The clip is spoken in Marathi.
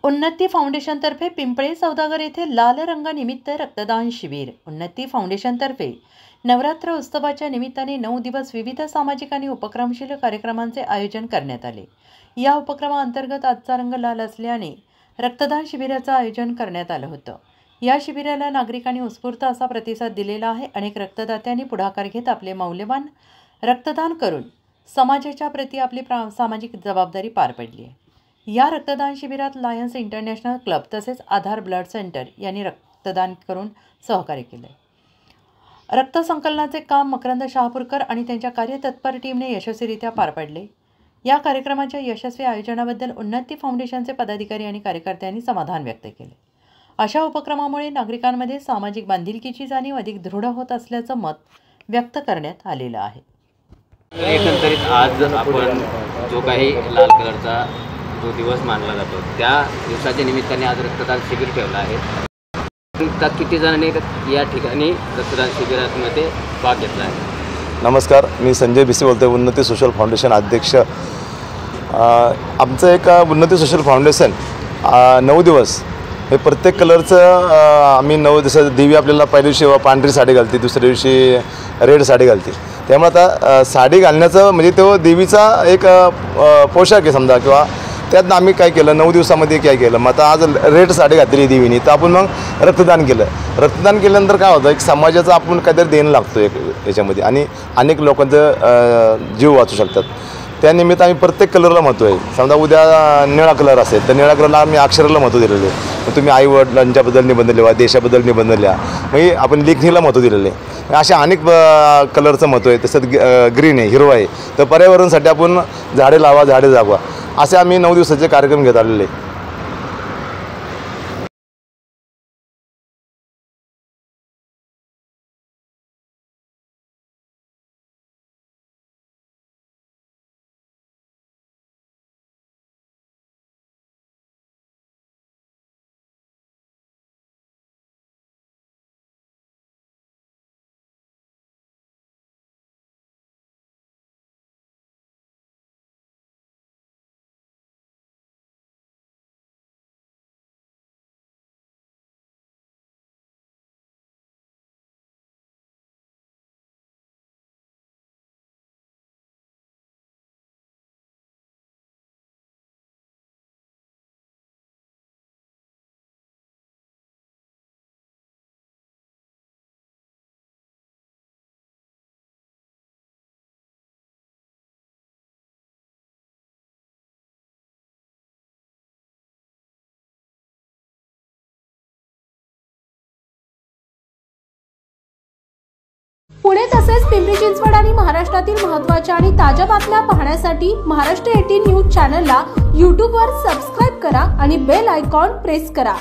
उन्नती फाउंडेशनतर्फे पिंपळे सौदागर येथे लाल रंगानिमित्त रक्तदान शिबिर। उन्नती फाउंडेशनतर्फे नवरात्र उत्सवाच्या निमित्ताने 9 दिवस विविध सामाजिक आणि उपक्रमशील कार्यक्रमांचे आयोजन करण्यात आले। या उपक्रमाअंतर्गत आजचा रंग लाल असल्याने रक्तदान शिबिराचे आयोजन करण्यात आले होतं। या शिबिराला नागरिकांनी उत्स्फूर्त असा प्रतिसाद दिलेला आहे। अनेक रक्तदात्यांनी पुढाकार घेत आपले मौल्यवान रक्तदान करून समाजाच्या प्रती आपली सामाजिक जबाबदारी पार पडली आहे। या रक्तदान शिबिरात लायन्स इंटरनॅशनल क्लब तसेच आधार ब्लड सेंटर यांनी रक्तदान करून सहकार्य केले। रक्त संकलनाचे काम मकरंद शहापूरकर आणि त्यांच्या कार्यतत्पर टीमने यशस्वीरित्या पार पडले। या कार्यक्रमाच्या यशस्वी आयोजनाबद्दल उन्नती फाउंडेशनचे पदाधिकारी आणि कार्यकर्त्यांनी समाधान व्यक्त केले। अशा उपक्रमामुळे नागरिकांमध्ये सामाजिक बांधिलकीची जाणीव अधिक दृढ होत असल्याचं मत व्यक्त करण्यात आलेलं आहे। एकंदरीत आज आपण जो काही लाल कलरचा जो दिवस मानला जातो त्या दिवसाच्या निमित्ताने आज रक्तदान शिबिर ठेवलं आहे। किती जणांनी या ठिकाणी रक्तदान शिबिरामध्ये भाग घेतला आहे? नमस्कार, मी संजय बिसे बोलतोय, उन्नती सोशल फाउंडेशन अध्यक्ष। आमचं एक उन्नती सोशल फाउंडेशन 9 दिवस हे प्रत्येक कलरचं आम्ही 9 दिवस देवी आपल्याला पहिल्या दिवशी पांढरी साडी घालते, दुसऱ्या दिवशी रेड साडी घालते। त्यामुळे आता साडी घालण्याचं म्हणजे तो देवीचा एक पोशाख आहे समजा, किंवा त्यात आम्ही काय केलं 9 दिवसामध्ये काय केलं, मग आता आज रेड साडी घातली देवीने, तर आपण मग रक्तदान केलं। रक्तदान केल्यानंतर काय होतं, एक समाजाचं आपण काहीतरी देणं लागतो एक याच्यामध्ये, आणि अनेक लोकांचं जीव वाचू शकतात। त्यानिमित्त आम्ही प्रत्येक कलरला महत्त्व आहे। समजा उद्या निळा कलर असेल तर निळ्या कलरला आम्ही अक्षराला महत्त्व दिलेलं आहे। मग तुम्ही आई वडिलांच्याबद्दल निबंध लिहा, देशाबद्दल निबंध लिहा, म्हणजे आपण लेखणीला महत्त्व दिलेलं आहे। अशा अनेक कलरचं महत्त्व आहे। तसंच ग्रीन आहे, हिरवा आहे, तर पर्यावरणासाठी आपण झाडे लावा, झाडे जगवा, असे आम्ही 9 दिवसाचे कार्यक्रम घेत आलेले आहे। पुणे तसेच पिंपरी चिंचवड आणि महाराष्ट्रातील महत्त्वाच्या आणि ताज्या बातम्या पाहण्यासाठी महाराष्ट्र 18 न्यूज चॅनलला YouTube वर सबस्क्राइब करा आणि बेल आयकॉन प्रेस करा।